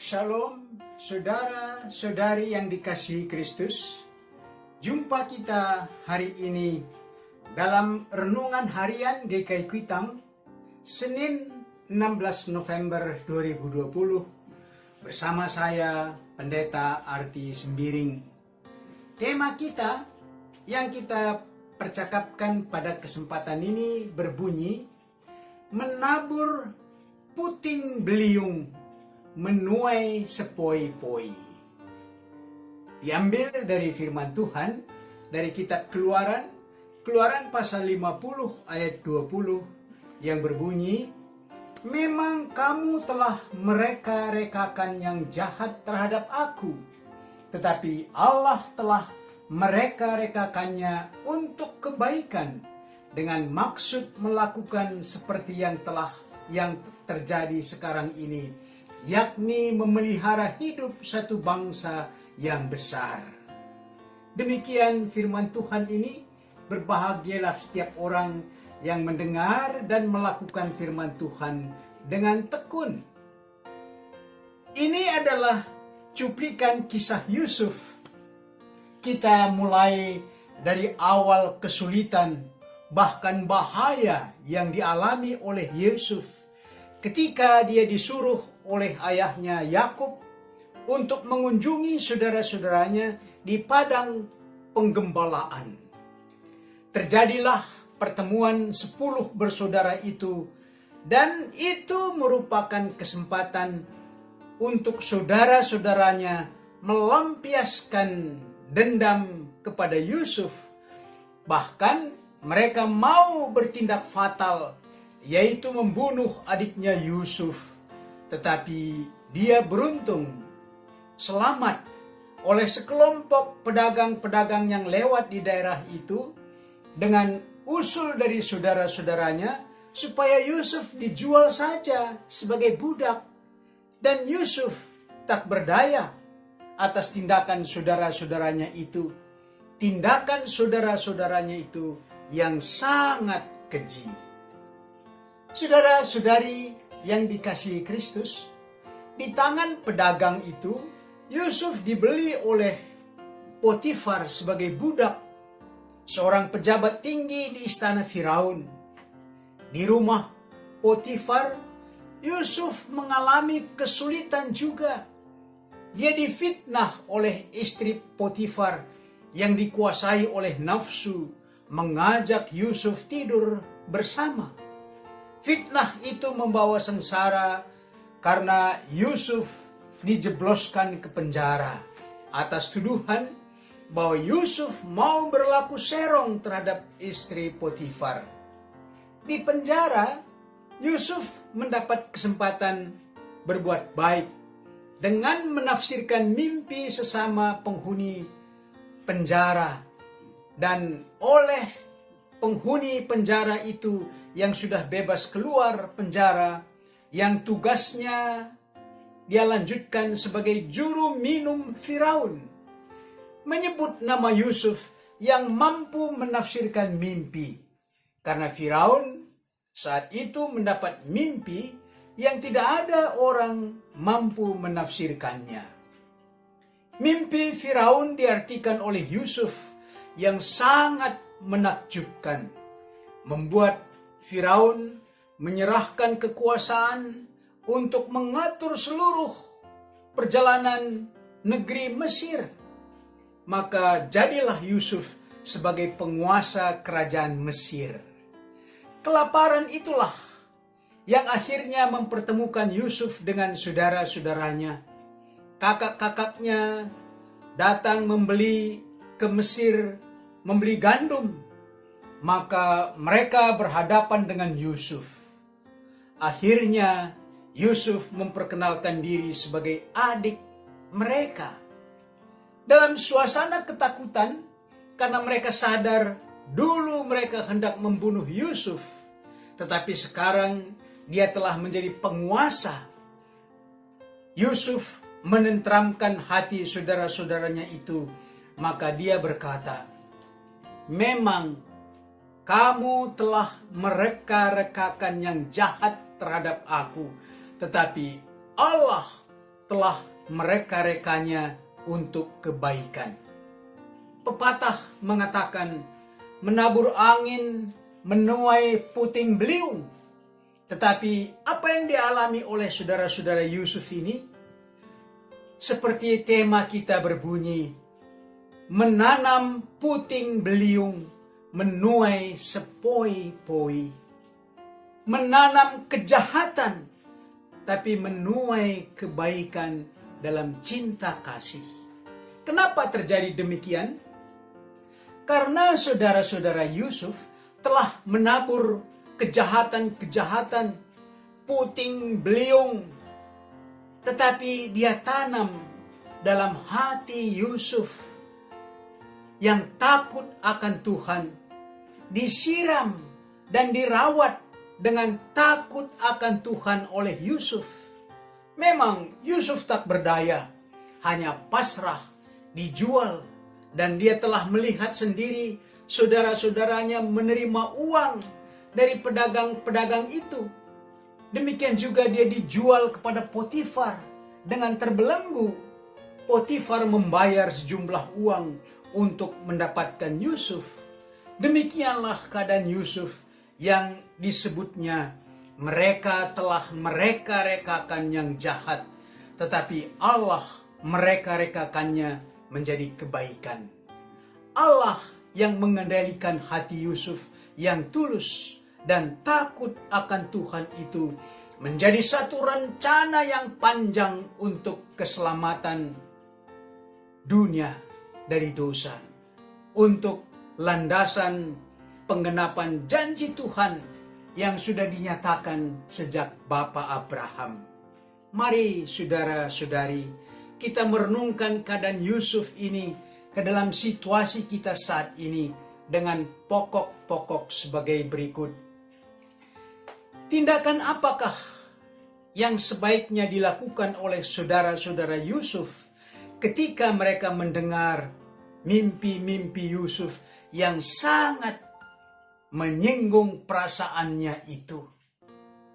Shalom, saudara-saudari yang dikasihi Kristus. Jumpa kita hari ini dalam Renungan Harian GKI Kuitang, Senin 16 November 2020, bersama saya, Pendeta Arti Sembiring. Tema kita yang kita percakapkan pada kesempatan ini berbunyi, menabur puting beliung, menuai sepoi-poi. Diambil dari firman Tuhan dari kitab Keluaran pasal 50 ayat 20 yang berbunyi, memang kamu telah mereka-rekakan yang jahat terhadap aku, tetapi Allah telah mereka-rekakannya untuk kebaikan dengan maksud melakukan seperti yang terjadi sekarang ini, yakni memelihara hidup satu bangsa yang besar. Demikian firman Tuhan ini. Berbahagialah setiap orang yang mendengar dan melakukan firman Tuhan dengan tekun. Ini adalah cuplikan kisah Yusuf. Kita mulai dari awal kesulitan, bahkan bahaya yang dialami oleh Yusuf ketika dia disuruh oleh ayahnya Yakub untuk mengunjungi saudara-saudaranya di padang penggembalaan. Terjadilah pertemuan 10 bersaudara itu, dan itu merupakan kesempatan untuk saudara-saudaranya melampiaskan dendam kepada Yusuf. Bahkan mereka mau bertindak fatal, yaitu membunuh adiknya Yusuf. Tetapi dia beruntung selamat oleh sekelompok pedagang-pedagang yang lewat di daerah itu dengan usul dari saudara-saudaranya supaya Yusuf dijual saja sebagai budak. Dan Yusuf tak berdaya atas tindakan saudara-saudaranya itu. Tindakan saudara-saudaranya itu yang sangat keji. Saudara-saudari yang dikasihi Kristus, di tangan pedagang itu, Yusuf dibeli oleh Potifar sebagai budak, seorang pejabat tinggi di istana Firaun. Di rumah Potifar, Yusuf mengalami kesulitan juga. Dia difitnah oleh istri Potifar yang dikuasai oleh nafsu, mengajak Yusuf tidur bersama. Fitnah itu membawa sengsara karena Yusuf dijebloskan ke penjara atas tuduhan bahwa Yusuf mau berlaku serong terhadap istri Potifar. Di penjara, Yusuf mendapat kesempatan berbuat baik dengan menafsirkan mimpi sesama penghuni penjara, dan oleh penghuni penjara itu yang sudah bebas keluar penjara, yang tugasnya dia lanjutkan sebagai juru minum Firaun, menyebut nama Yusuf yang mampu menafsirkan mimpi. Karena Firaun saat itu mendapat mimpi yang tidak ada orang mampu menafsirkannya. Mimpi Firaun diartikan oleh Yusuf yang sangat menakjubkan, membuat Firaun menyerahkan kekuasaan untuk mengatur seluruh perjalanan negeri Mesir. Maka jadilah Yusuf sebagai penguasa kerajaan Mesir. Kelaparan itulah yang akhirnya mempertemukan Yusuf dengan saudara-saudaranya. Kakak-kakaknya datang membeli ke Mesir, membeli gandum. Maka mereka berhadapan dengan Yusuf. Akhirnya Yusuf memperkenalkan diri sebagai adik mereka. Dalam suasana ketakutan, karena mereka sadar dulu mereka hendak membunuh Yusuf, tetapi sekarang dia telah menjadi penguasa. Yusuf menenteramkan hati saudara-saudaranya itu, maka dia berkata, memang kamu telah mereka-rekakan yang jahat terhadap aku, tetapi Allah telah mereka-rekanya untuk kebaikan. Pepatah mengatakan, menabur angin menuai puting beliung. Tetapi apa yang dialami oleh saudara-saudara Yusuf ini, seperti tema kita berbunyi, menanam puting beliung, menuai sepoi-poi. Menanam kejahatan, tapi menuai kebaikan dalam cinta kasih. Kenapa terjadi demikian? Karena saudara-saudara Yusuf telah menabur kejahatan-kejahatan, puting beliung. Tetapi dia tanam dalam hati Yusuf yang takut akan Tuhan, disiram dan dirawat dengan takut akan Tuhan oleh Yusuf. Memang Yusuf tak berdaya, hanya pasrah, dijual, dan dia telah melihat sendiri saudara-saudaranya menerima uang dari pedagang-pedagang itu. Demikian juga dia dijual kepada Potifar dengan terbelenggu. Potifar membayar sejumlah uang untuk mendapatkan Yusuf. Demikianlah keadaan Yusuf yang disebutnya mereka telah mereka-rekakan yang jahat, tetapi Allah mereka-rekakannya menjadi kebaikan. Allah yang mengendalikan hati Yusuf yang tulus dan takut akan Tuhan itu menjadi satu rencana yang panjang untuk keselamatan dunia dari dosa, untuk landasan penggenapan janji Tuhan yang sudah dinyatakan sejak Bapa Abraham. Mari saudara-saudari, kita merenungkan keadaan Yusuf ini ke dalam situasi kita saat ini dengan pokok-pokok sebagai berikut. Tindakan apakah yang sebaiknya dilakukan oleh saudara-saudara Yusuf ketika mereka mendengar mimpi-mimpi Yusuf yang sangat menyinggung perasaannya itu?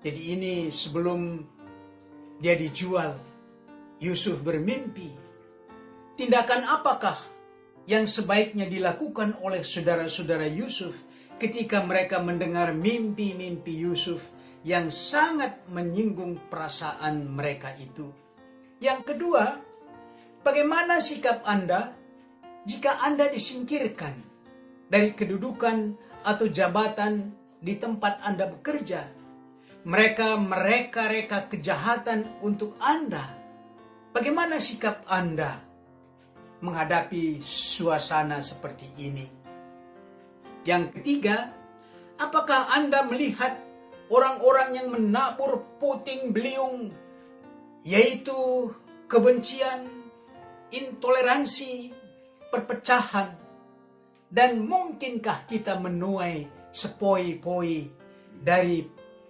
Jadi ini sebelum dia dijual, Yusuf bermimpi. Tindakan apakah yang sebaiknya dilakukan oleh saudara-saudara Yusuf ketika mereka mendengar mimpi-mimpi Yusuf yang sangat menyinggung perasaan mereka itu? Yang kedua, bagaimana sikap Anda jika Anda disingkirkan dari kedudukan atau jabatan di tempat Anda bekerja? Mereka mereka-reka kejahatan untuk Anda. Bagaimana sikap Anda menghadapi suasana seperti ini? Yang ketiga, apakah Anda melihat orang-orang yang menabur puting beliung, yaitu kebencian, intoleransi, perpecahan, dan mungkinkah kita menuai sepoi-poi dari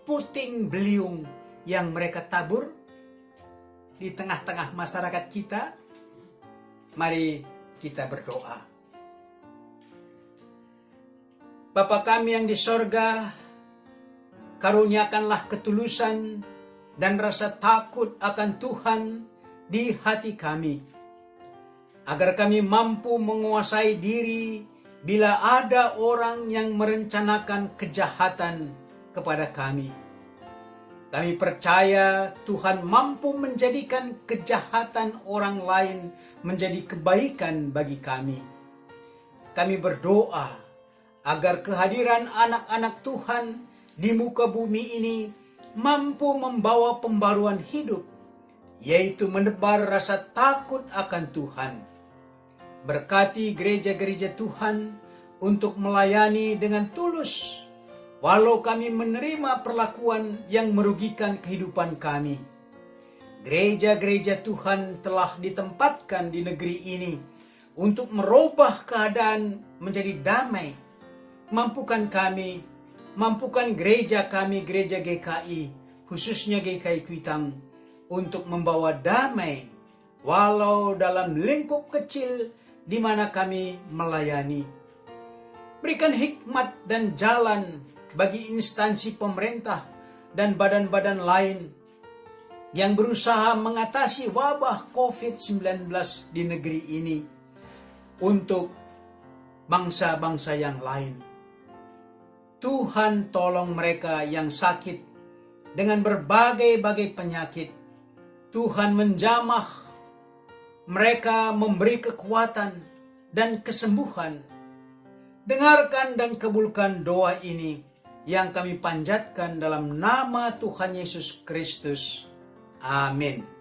puting beliung yang mereka tabur di tengah-tengah masyarakat kita? Mari kita berdoa. Bapa kami yang di sorga, karuniakanlah ketulusan dan rasa takut akan Tuhan di hati kami, agar kami mampu menguasai diri bila ada orang yang merencanakan kejahatan kepada kami. Kami percaya Tuhan mampu menjadikan kejahatan orang lain menjadi kebaikan bagi kami. Kami berdoa agar kehadiran anak-anak Tuhan di muka bumi ini mampu membawa pembaruan hidup, yaitu menebar rasa takut akan Tuhan. Berkati gereja-gereja Tuhan untuk melayani dengan tulus, walau kami menerima perlakuan yang merugikan kehidupan kami. Gereja-gereja Tuhan telah ditempatkan di negeri ini untuk merubah keadaan menjadi damai. Mampukan kami, mampukan gereja kami, gereja GKI, khususnya GKI Kuitang, untuk membawa damai, walau dalam lingkup kecil di mana kami melayani. Berikan hikmat dan jalan bagi instansi pemerintah dan badan-badan lain yang berusaha mengatasi wabah COVID-19 di negeri ini untuk bangsa-bangsa yang lain. Tuhan tolong mereka yang sakit dengan berbagai-bagai penyakit. Tuhan menjamah mereka, memberi kekuatan dan kesembuhan. Dengarkan dan kabulkan doa ini yang kami panjatkan dalam nama Tuhan Yesus Kristus. Amin.